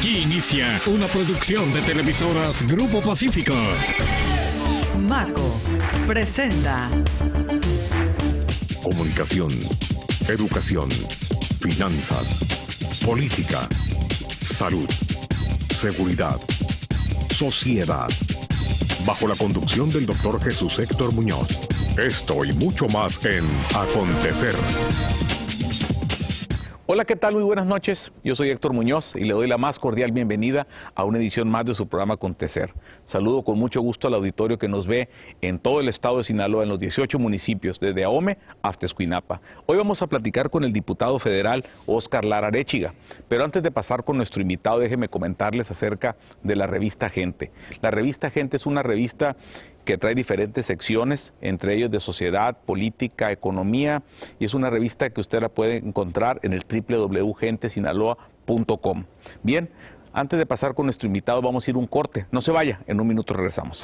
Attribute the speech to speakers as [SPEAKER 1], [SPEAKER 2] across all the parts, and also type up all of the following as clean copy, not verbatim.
[SPEAKER 1] Aquí inicia una producción de televisoras Grupo Pacífico.
[SPEAKER 2] Maco presenta
[SPEAKER 3] Comunicación, educación, finanzas, política, salud, seguridad, sociedad. Bajo la conducción del Dr. Jesús Héctor Muñoz. Esto y mucho más en Acontecer.
[SPEAKER 4] Hola, ¿qué tal? Muy buenas noches. Yo soy Héctor Muñoz y le doy la más cordial bienvenida a una edición más de su programa Acontecer. Saludo con mucho gusto al auditorio que nos ve en todo el estado de Sinaloa, en los 18 municipios, desde Ahome hasta Escuinapa. Hoy vamos a platicar con el diputado federal Óscar Lara Arechiga. Pero antes de pasar con nuestro invitado, déjenme comentarles acerca de la revista Gente. La revista Gente es una revista que trae diferentes secciones, entre ellos de sociedad, política, economía, y es una revista que usted la puede encontrar en el www.gentesinaloa.com. Bien, antes de pasar con nuestro invitado, vamos a ir un corte. No se vaya, en un minuto regresamos.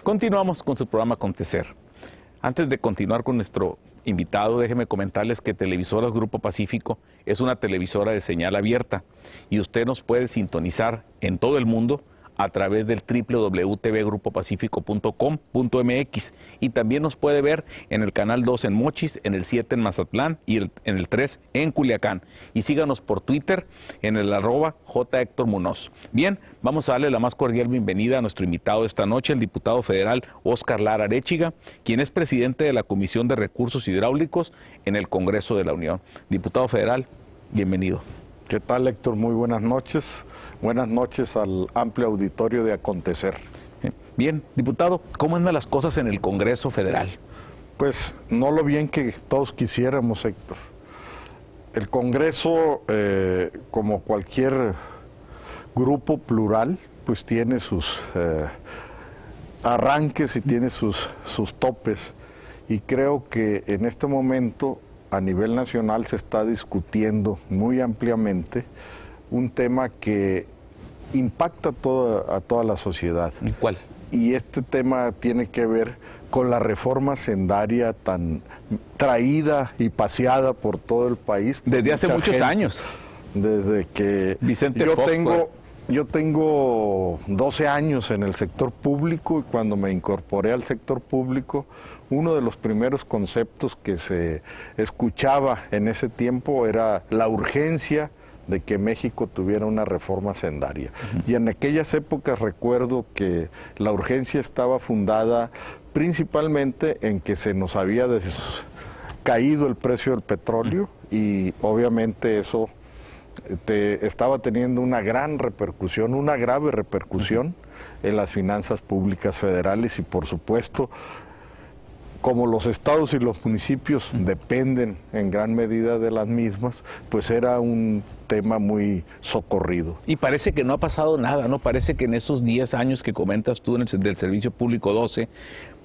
[SPEAKER 4] Continuamos con su programa Acontecer. Antes de continuar con nuestro invitado, déjeme comentarles que Televisoras Grupo Pacífico es una televisora de señal abierta y usted nos puede sintonizar en todo el mundo a través del www.tvgrupopacifico.com.mx y también nos puede ver en el canal 2 en Mochis, en el 7 en Mazatlán y en el 3 en Culiacán. Y síganos por Twitter en el @JHéctorMunoz. Bien, vamos a darle la más cordial bienvenida a nuestro invitado esta noche, el diputado federal Óscar Lara Arechiga, quien es presidente de la Comisión de Recursos Hidráulicos en el Congreso de la Unión. Diputado federal, bienvenido.
[SPEAKER 5] ¿Qué tal, Héctor? Muy buenas noches. Buenas noches al amplio auditorio de Acontecer.
[SPEAKER 4] Bien, diputado, ¿cómo andan las cosas en el Congreso Federal?
[SPEAKER 5] Pues no lo bien que todos quisiéramos, Héctor. El Congreso, como cualquier grupo plural, pues tiene sus arranques y tiene sus topes. Y creo que en este momento a nivel nacional se está discutiendo muy ampliamente un tema que impacta a toda la sociedad.
[SPEAKER 4] ¿Cuál?
[SPEAKER 5] Y este tema tiene que ver con la reforma sendaria tan traída y paseada por todo el país.
[SPEAKER 4] Desde hace muchos años.
[SPEAKER 5] Desde que
[SPEAKER 4] Vicente
[SPEAKER 5] yo
[SPEAKER 4] Fox,
[SPEAKER 5] tengo 12 años en el sector público y cuando me incorporé al sector público, uno de los primeros conceptos que se escuchaba en ese tiempo era la urgencia de que México tuviera una reforma sendaria. Y en aquellas épocas recuerdo que la urgencia estaba fundada principalmente en que se nos había caído el precio del petróleo y obviamente eso estaba teniendo una gran repercusión, una grave repercusión en las finanzas públicas federales y por supuesto, como los estados y los municipios dependen en gran medida de las mismas, pues era un tema muy socorrido.
[SPEAKER 4] Y parece que no ha pasado nada, ¿no? Parece que en esos 10 años que comentas tú del Servicio Público 12,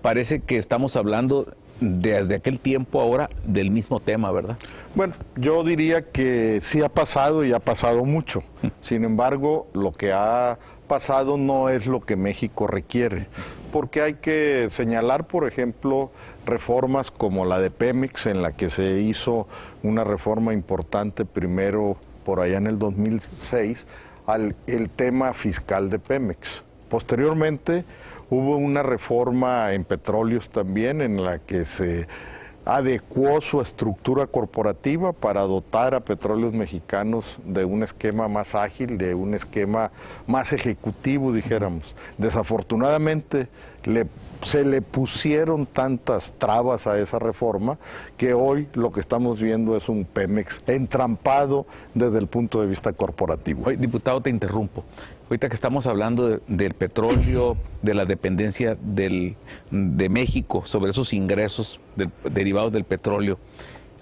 [SPEAKER 4] parece que estamos hablando desde aquel tiempo ahora del mismo tema, ¿verdad?
[SPEAKER 5] Bueno, yo diría que sí ha pasado y ha pasado mucho. Sin embargo, lo que ha pasado no es lo que México requiere, porque hay que señalar, por ejemplo, reformas como la de Pemex, en la que se hizo una reforma importante primero por allá en el 2006, el tema fiscal de Pemex. Posteriormente hubo una reforma en petróleos también en la que se adecuó su estructura corporativa para dotar a Petróleos Mexicanos de un esquema más ágil, de un esquema más ejecutivo, dijéramos. Desafortunadamente se le pusieron tantas trabas a esa reforma que hoy lo que estamos viendo es un Pemex entrampado desde el punto de vista corporativo.
[SPEAKER 4] Oye, diputado, te interrumpo. Ahorita que estamos hablando del petróleo, de la dependencia de México sobre esos ingresos derivados del petróleo,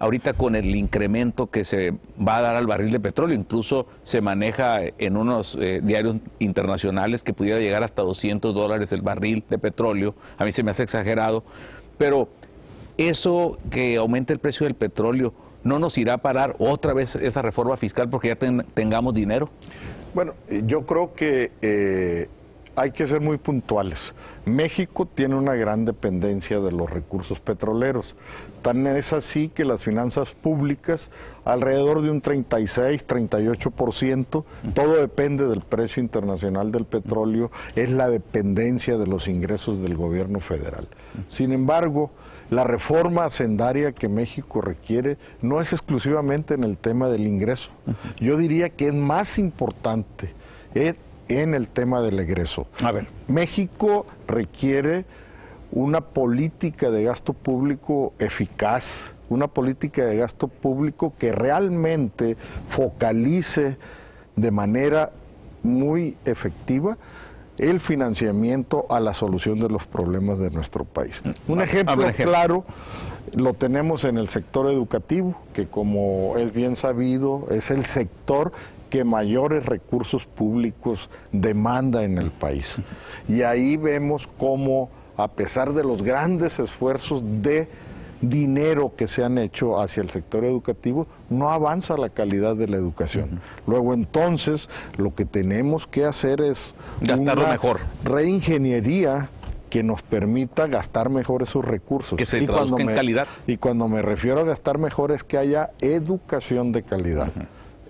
[SPEAKER 4] ahorita con el incremento que se va a dar al barril de petróleo. Incluso se maneja en unos diarios internacionales que pudiera llegar hasta $200 el barril de petróleo. A mí se me hace exagerado, pero eso que aumente el precio del petróleo, ¿no nos irá a parar otra vez esa reforma fiscal porque ya tengamos dinero? Bueno,
[SPEAKER 5] yo creo que hay que ser muy puntuales. México tiene una gran dependencia de los recursos petroleros. Tan es así que las finanzas públicas, alrededor de un 36, 38%, todo depende del precio internacional del petróleo, es la dependencia de los ingresos del gobierno federal. Sin embargo, la reforma hacendaria que México requiere no es exclusivamente en el tema del ingreso. Yo diría que es más importante en el tema del egreso. A ver. México requiere una política de gasto público eficaz, una política de gasto público que realmente focalice de manera muy efectiva el financiamiento a la solución de los problemas de nuestro país. Un ejemplo claro lo tenemos en el sector educativo, que como es bien sabido, es el sector que mayores recursos públicos demanda en el país. Y ahí vemos cómo, a pesar de los grandes esfuerzos de dinero que se han hecho hacia el sector educativo, no avanza la calidad de la educación. Luego entonces lo que tenemos que hacer es gastarlo mejor, reingeniería que nos permita gastar mejor esos recursos. Que se traduzca en calidad. Y cuando me refiero a gastar mejor es que haya educación de calidad.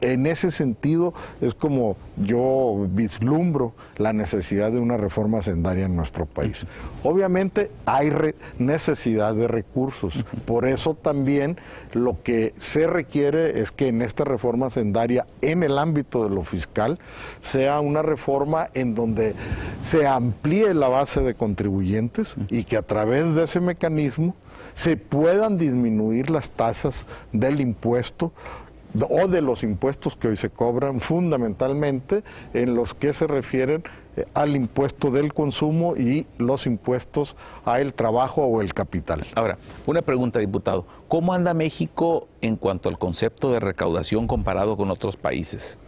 [SPEAKER 5] En ese sentido es como yo vislumbro la necesidad de una reforma hacendaria en nuestro país. Obviamente hay necesidad de recursos, por eso también lo que se requiere es que en esta reforma hacendaria, en el ámbito de lo fiscal, sea una reforma en donde se amplíe la base de contribuyentes y que a través de ese mecanismo se puedan disminuir las tasas del impuesto o de los impuestos que hoy se cobran, fundamentalmente en los que se refieren al impuesto del consumo y los impuestos al trabajo o el capital. Ahora, una pregunta, diputado. ¿Cómo anda México en cuanto al concepto de recaudación comparado con otros países?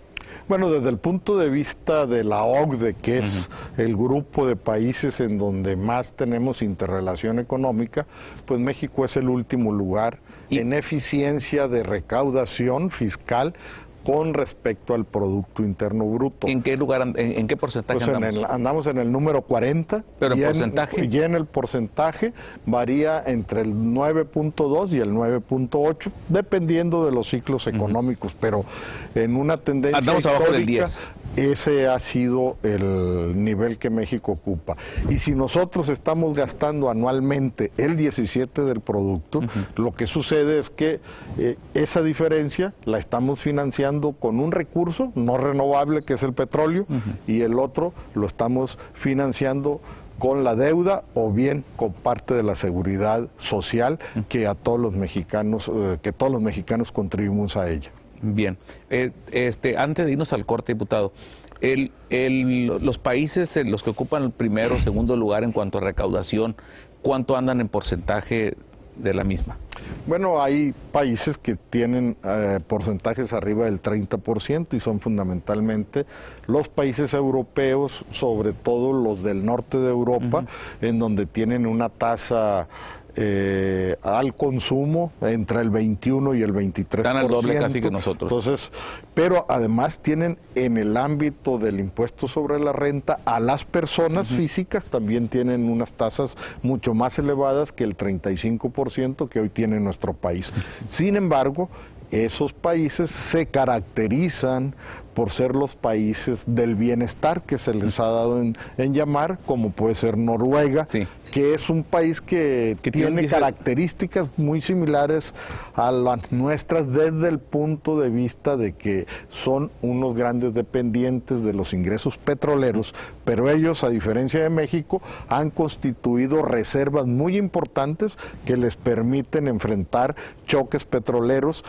[SPEAKER 5] Bueno, desde el punto de vista de la OCDE, que es el grupo de países en donde más tenemos interrelación económica, pues México es el último lugar en eficiencia de recaudación fiscal con respecto al Producto Interno Bruto. ¿En qué lugar, en qué porcentaje pues andamos? Andamos en el número 40. ¿Pero el porcentaje? Y en el porcentaje varía entre el 9.2 y el 9.8, dependiendo de los ciclos económicos, pero en una tendencia andamos abajo del 10. Ese ha sido el nivel que México ocupa. Y si nosotros estamos gastando anualmente el 17 del producto, lo que sucede es que esa diferencia la estamos financiando con un recurso no renovable que es el petróleo y el otro lo estamos financiando con la deuda o bien con parte de la seguridad social que a todos los mexicanos, contribuimos a ella. Bien, antes de irnos al corte, diputado, los países los que ocupan el primero o segundo lugar en cuanto a recaudación, ¿cuánto andan en porcentaje de la misma? Bueno, hay países que tienen porcentajes arriba del 30% y son fundamentalmente los países europeos, sobre todo los del norte de Europa, en donde tienen una tasa al consumo entre el 21 y el 23%. Están al doble casi que nosotros. Entonces, pero además tienen en el ámbito del impuesto sobre la renta a las personas físicas también tienen unas tasas mucho más elevadas que el 35% que hoy tiene nuestro país. Sin embargo, esos países se caracterizan por ser los países del bienestar que se les ha dado en llamar, como puede ser Noruega, que es un país que tiene características muy similares a las nuestras desde el punto de vista de que son unos grandes dependientes de los ingresos petroleros, pero ellos, a diferencia de México, han constituido reservas muy importantes que les permiten enfrentar choques petroleros,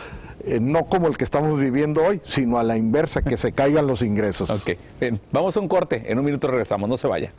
[SPEAKER 5] no como el que estamos viviendo hoy, sino a la inversa, que se caigan los ingresos. Ok, bien, vamos a un corte, en un minuto regresamos, no se vaya.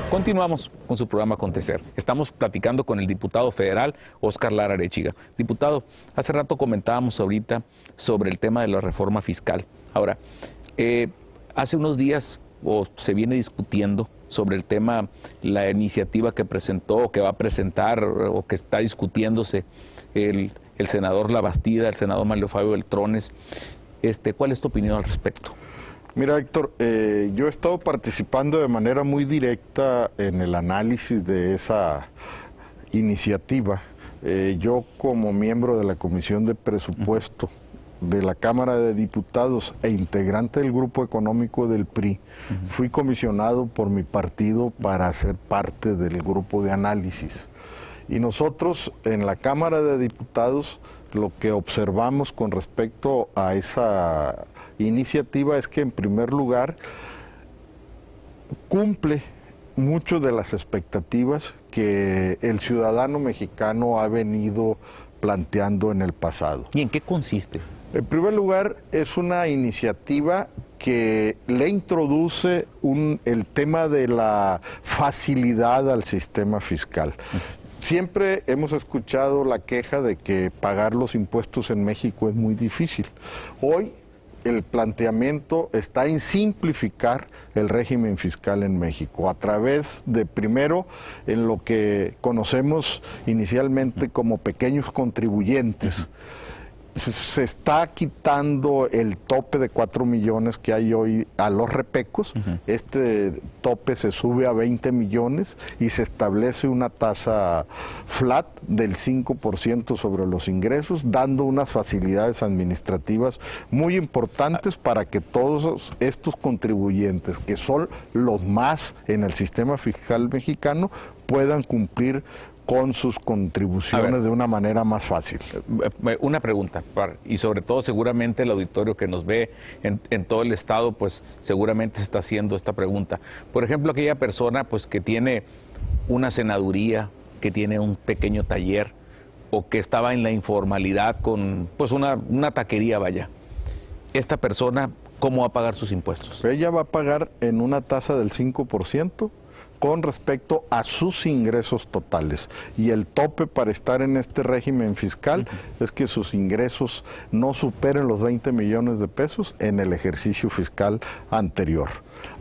[SPEAKER 4] Continuamos con su programa Acontecer. Estamos platicando con el diputado federal Óscar Lara Arechiga. Diputado, hace rato comentábamos ahorita sobre el tema de la reforma fiscal. Ahora, hace unos días se viene discutiendo sobre el tema, la iniciativa que presentó, que va a presentar o que está discutiéndose el senador Labastida, el senador Mario Fabio Beltrones. ¿Cuál es tu opinión al respecto?
[SPEAKER 5] Mira, Héctor, yo he estado participando de manera muy directa en el análisis de esa iniciativa. Yo, como miembro de la Comisión de Presupuesto de la Cámara de Diputados e integrante del Grupo Económico del PRI, fui comisionado por mi partido para ser parte del grupo de análisis. Y nosotros, en la Cámara de Diputados, lo que observamos con respecto a esa iniciativa es que, en primer lugar, cumple mucho de las expectativas que el ciudadano mexicano ha venido planteando en el pasado.
[SPEAKER 4] ¿Y en qué consiste?
[SPEAKER 5] En primer lugar, es una iniciativa que le introduce el tema de la facilidad al sistema fiscal. Siempre hemos escuchado la queja de que pagar los impuestos en México es muy difícil. Hoy el planteamiento está en simplificar el régimen fiscal en México a través de, primero, en lo que conocemos inicialmente como pequeños contribuyentes. Se está quitando el tope de 4 millones que hay hoy a los repecos. Este tope se sube a 20 millones y se establece una tasa flat del 5% sobre los ingresos, dando unas facilidades administrativas muy importantes para que todos estos contribuyentes, que son los más en el sistema fiscal mexicano, puedan cumplir con sus contribuciones de una manera más fácil.
[SPEAKER 4] Una pregunta, y sobre todo seguramente el auditorio que nos ve en todo el estado, pues seguramente se está haciendo esta pregunta. Por ejemplo, aquella persona pues que tiene una senaduría, que tiene un pequeño taller, o que estaba en la informalidad con pues una taquería, vaya. Esta persona, ¿cómo va a pagar sus impuestos?
[SPEAKER 5] Ella va a pagar en una tasa del 5%, con respecto a sus ingresos totales. Y el tope para estar en este régimen fiscal es que sus ingresos no superen los 20 millones de pesos en el ejercicio fiscal anterior.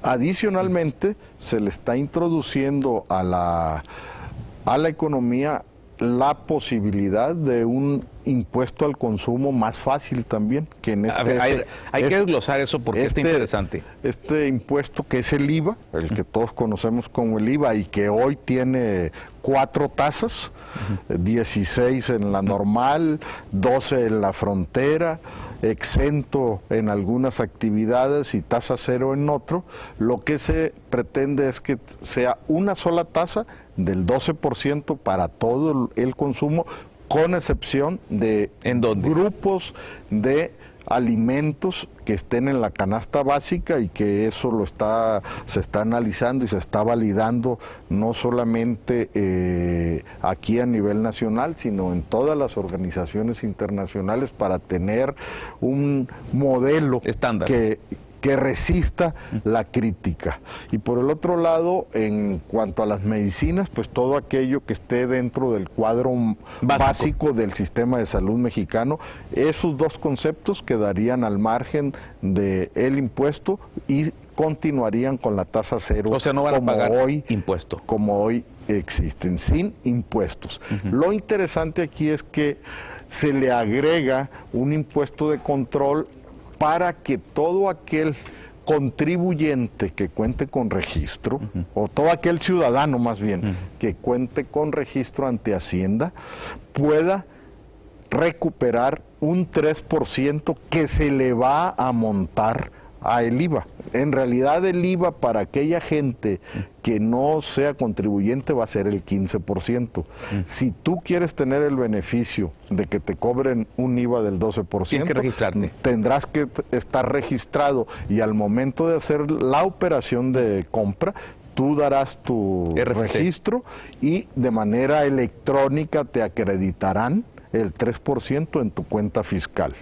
[SPEAKER 5] Adicionalmente, se le está introduciendo a la economía la posibilidad de un impuesto al consumo más fácil también, que en
[SPEAKER 4] hay que desglosar eso porque está interesante.
[SPEAKER 5] Este impuesto, que es el IVA, el que todos conocemos como el IVA y que hoy tiene 4 tasas, 16 en la normal, 12 en la frontera, exento en algunas actividades y tasa 0 en otro. Lo que se pretende es que sea una sola tasa del 12% para todo el consumo, con excepción de grupos de alimentos que estén en la canasta básica, y que eso se está analizando y se está validando no solamente aquí a nivel nacional, sino en todas las organizaciones internacionales, para tener un modelo estándar que resista la crítica. Y por el otro lado, en cuanto a las medicinas, pues todo aquello que esté dentro del cuadro básico del sistema de salud mexicano, esos dos conceptos quedarían al margen del impuesto y continuarían con la tasa 0.
[SPEAKER 4] O sea, no van a pagar impuesto.
[SPEAKER 5] Como hoy existen, sin impuestos. Lo interesante aquí es que se le agrega un impuesto de control para que todo aquel contribuyente que cuente con registro, o todo aquel ciudadano más bien, que cuente con registro ante Hacienda, pueda recuperar un 3% que se le va a montar a el IVA. En realidad el IVA para aquella gente que no sea contribuyente va a ser el 15%. Si tú quieres tener el beneficio de que te cobren un IVA del 12%,
[SPEAKER 4] tienes que registrarte.
[SPEAKER 5] Tendrás que estar registrado, y al momento de hacer la operación de compra, tú darás tu registro y de manera electrónica te acreditarán el 3% en tu cuenta fiscal.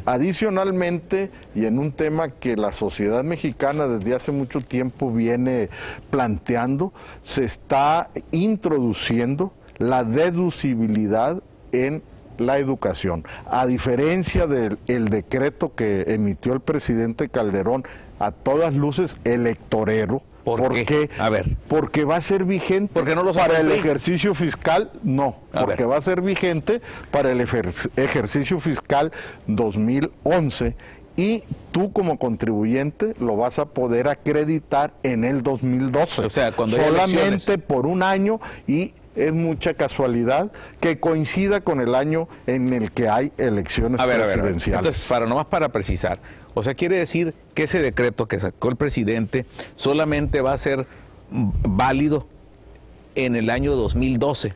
[SPEAKER 5] Adicionalmente, y en un tema que la sociedad mexicana desde hace mucho tiempo viene planteando, se está introduciendo la deducibilidad en la educación. A diferencia del decreto que emitió el presidente Calderón, a todas luces electorero.
[SPEAKER 4] ¿Por qué? A ver.
[SPEAKER 5] Porque va a ser vigente para el ejercicio fiscal, no, porque va a ser vigente para el ejercicio fiscal 2011 y tú como contribuyente lo vas a poder acreditar en el 2012.
[SPEAKER 4] O sea, cuando
[SPEAKER 5] solamente por un año, y es mucha casualidad que coincida con el año en el que hay elecciones presidenciales.
[SPEAKER 4] Entonces, nomás para precisar, o sea, quiere decir que ese decreto que sacó el presidente solamente va a ser válido en el año 2012,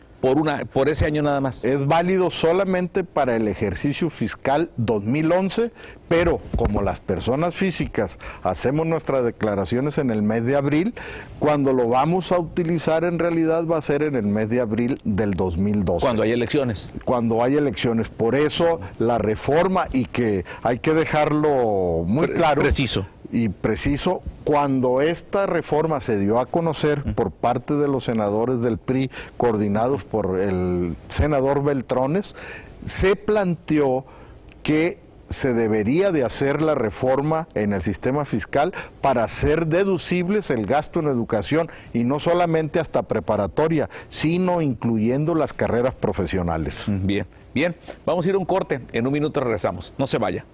[SPEAKER 4] por ese año nada más.
[SPEAKER 5] Es válido solamente para el ejercicio fiscal 2011, pero como las personas físicas hacemos nuestras declaraciones en el mes de abril, cuando lo vamos a utilizar en realidad va a ser en el mes de abril del 2012.
[SPEAKER 4] Cuando hay elecciones.
[SPEAKER 5] Cuando hay elecciones. Por eso la reforma, y que hay que dejarlo muy claro.
[SPEAKER 4] Preciso.
[SPEAKER 5] Y preciso, cuando esta reforma se dio a conocer por parte de los senadores del PRI, coordinados por el senador Beltrones, se planteó que se debería de hacer la reforma en el sistema fiscal para hacer deducibles el gasto en educación, y no solamente hasta preparatoria, sino incluyendo las carreras profesionales.
[SPEAKER 4] Bien, bien. Vamos a ir a un corte. En un minuto regresamos. No se vaya.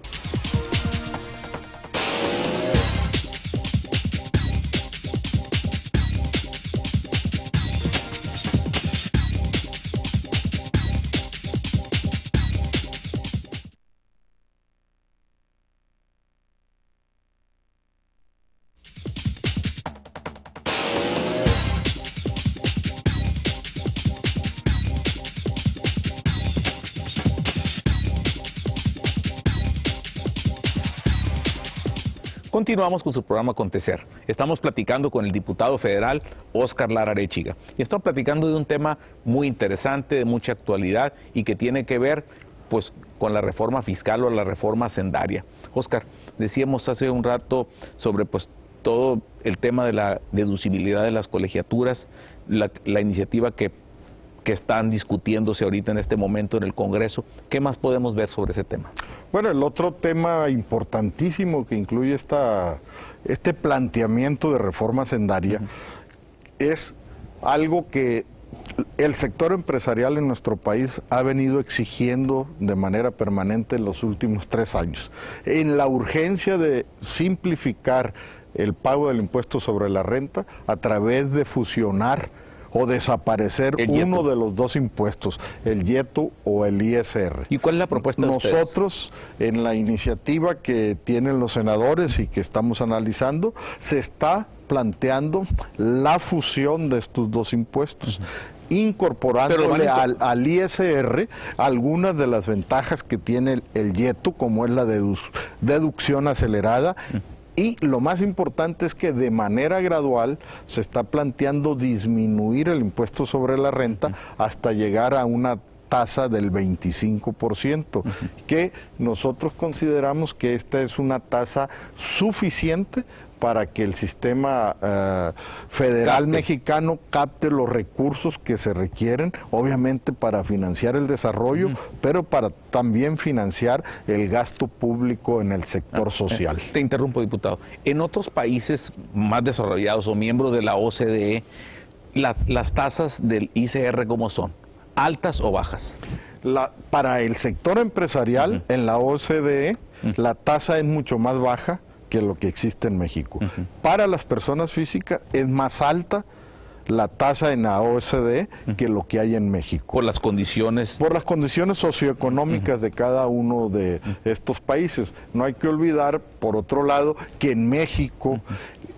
[SPEAKER 4] Continuamos con su programa Acontecer. Estamos platicando con el diputado federal Óscar Lara Arechiga. Y estamos platicando de un tema muy interesante, de mucha actualidad y que tiene que ver pues, con la reforma fiscal o la reforma hacendaria. Óscar, decíamos hace un rato sobre pues, todo el tema de la deducibilidad de las colegiaturas, la iniciativa que están discutiéndose ahorita en este momento en el Congreso. ¿Qué más podemos ver sobre ese tema?
[SPEAKER 5] Bueno, el otro tema importantísimo que incluye este planteamiento de reforma hacendaria es algo que el sector empresarial en nuestro país ha venido exigiendo de manera permanente en los últimos 3 años. En la urgencia de simplificar el pago del impuesto sobre la renta a través de fusionar o desaparecer uno de los dos impuestos, el YETU o el ISR.
[SPEAKER 4] ¿Y cuál es la propuesta de ustedes?
[SPEAKER 5] Nosotros, en la iniciativa que tienen los senadores y que estamos analizando, se está planteando la fusión de estos dos impuestos, incorporándole al ISR algunas de las ventajas que tiene el YETU, como es la deducción acelerada. Y lo más importante es que de manera gradual se está planteando disminuir el impuesto sobre la renta hasta llegar a una tasa del 25%, que nosotros consideramos que esta es una tasa suficiente para que el sistema federal mexicano capte los recursos que se requieren, obviamente para financiar el desarrollo, pero para también financiar el gasto público en el sector social.
[SPEAKER 4] Te interrumpo, diputado. En otros países más desarrollados o miembros de la OCDE, las tasas del ICR, ¿cómo son? ¿Altas o bajas?
[SPEAKER 5] Para el sector empresarial, en la OCDE, la tasa es mucho más baja que lo que existe en México. Para las personas físicas es más alta la tasa en la OCDE que lo que hay en México.
[SPEAKER 4] ¿Por las condiciones?
[SPEAKER 5] Por las condiciones socioeconómicas de cada uno de estos países. No hay que olvidar, por otro lado, que en México,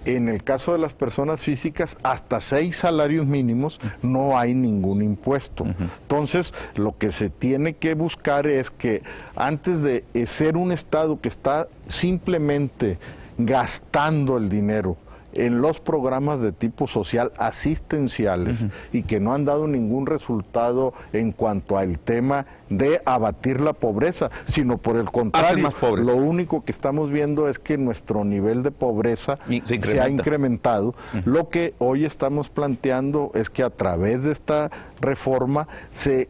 [SPEAKER 5] en el caso de las personas físicas, hasta 6 salarios mínimos no hay ningún impuesto. Entonces, lo que se tiene que buscar es que antes de ser un Estado que está simplemente gastando el dinero en los programas de tipo social asistenciales y que no han dado ningún resultado en cuanto al tema de abatir la pobreza, sino por el contrario,
[SPEAKER 4] más pobres.
[SPEAKER 5] Lo único que estamos viendo es que nuestro nivel de pobreza se ha incrementado. Lo que hoy estamos planteando es que a través de esta reforma se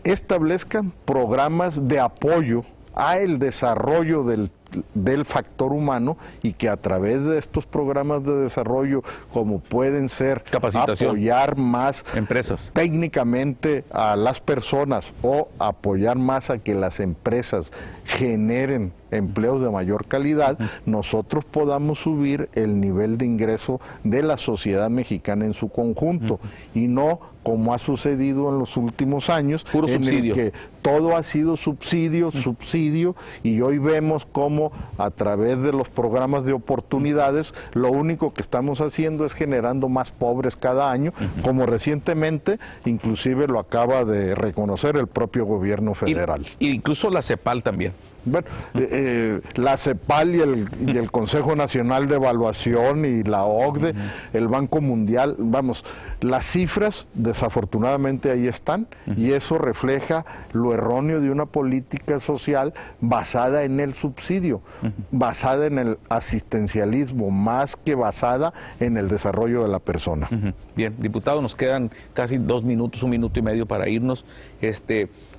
[SPEAKER 5] establezcan programas de apoyo a el desarrollo del factor humano y que a través de estos programas de desarrollo, como pueden ser
[SPEAKER 4] capacitación,
[SPEAKER 5] apoyar más
[SPEAKER 4] empresas
[SPEAKER 5] técnicamente a las personas o apoyar más a que las empresas generen empleos de mayor calidad, nosotros podamos subir el nivel de ingreso de la sociedad mexicana en su conjunto y no como ha sucedido en los últimos años,
[SPEAKER 4] puro
[SPEAKER 5] en
[SPEAKER 4] subsidio.
[SPEAKER 5] el que todo ha sido subsidio, y hoy vemos cómo a través de los programas de oportunidades, lo único que estamos haciendo es generando más pobres cada año, como recientemente inclusive lo acaba de reconocer el propio gobierno federal.
[SPEAKER 4] Y incluso la CEPAL también.
[SPEAKER 5] Bueno, la CEPAL y el Consejo Nacional de Evaluación y la OCDE, el Banco Mundial, vamos, las cifras desafortunadamente ahí están y eso refleja lo erróneo de una política social basada en el subsidio, basada en el asistencialismo, más que basada en el desarrollo de la persona.
[SPEAKER 4] Bien, diputado, nos quedan casi 2 minutos, 1 minuto y medio para irnos.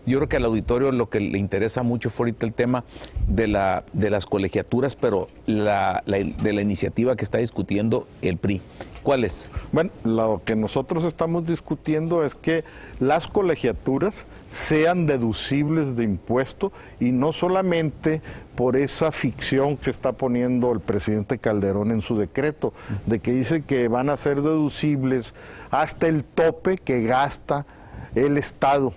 [SPEAKER 4] Yo creo que al auditorio lo que le interesa mucho fue ahorita el tema de las colegiaturas, pero de la iniciativa que está discutiendo el PRI. ¿Cuál es?
[SPEAKER 5] Bueno, lo que nosotros estamos discutiendo es que las colegiaturas sean deducibles de impuesto y no solamente por esa ficción que está poniendo el presidente Calderón en su decreto, de que dice que van a ser deducibles hasta el tope que gasta el Estado.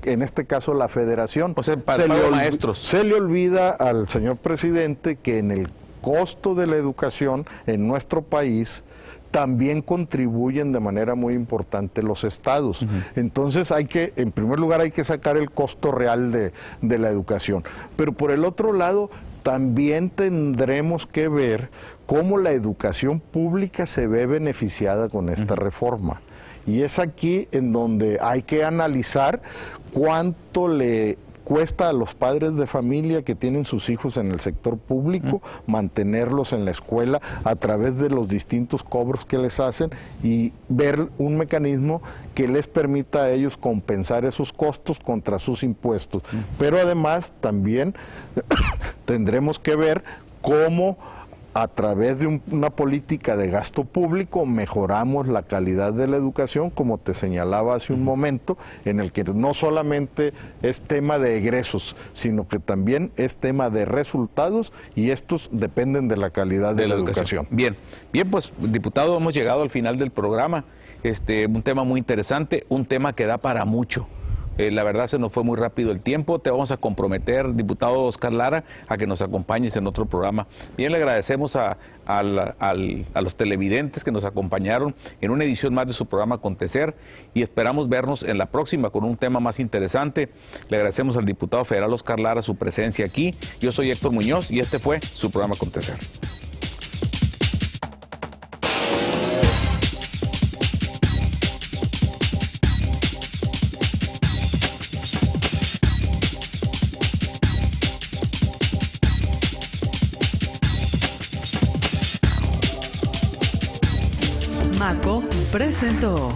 [SPEAKER 5] En este caso la Federación.
[SPEAKER 4] O sea, para maestros.
[SPEAKER 5] Se le olvida al señor presidente que en el costo de la educación en nuestro país también contribuyen de manera muy importante los estados. Entonces en primer lugar hay que sacar el costo real de la educación. Pero por el otro lado, también tendremos que ver cómo la educación pública se ve beneficiada con esta reforma. Y es aquí en donde hay que analizar cuánto le cuesta a los padres de familia que tienen sus hijos en el sector público mantenerlos en la escuela a través de los distintos cobros que les hacen y ver un mecanismo que les permita a ellos compensar esos costos contra sus impuestos. Pero además también tendremos que ver cómo a través de una política de gasto público mejoramos la calidad de la educación, como te señalaba hace un momento, en el que no solamente es tema de egresos, sino que también es tema de resultados y estos dependen de la calidad de la educación.
[SPEAKER 4] Bien, pues diputado, hemos llegado al final del programa. Un tema muy interesante, un tema que da para mucho. La verdad se nos fue muy rápido el tiempo. Te vamos a comprometer, diputado Oscar Lara, a que nos acompañes en otro programa. Bien, le agradecemos a los televidentes que nos acompañaron en una edición más de su programa Acontecer y esperamos vernos en la próxima con un tema más interesante. Le agradecemos al diputado federal Oscar Lara su presencia aquí. Yo soy Héctor Muñoz y este fue su programa Acontecer.
[SPEAKER 2] Maco presentó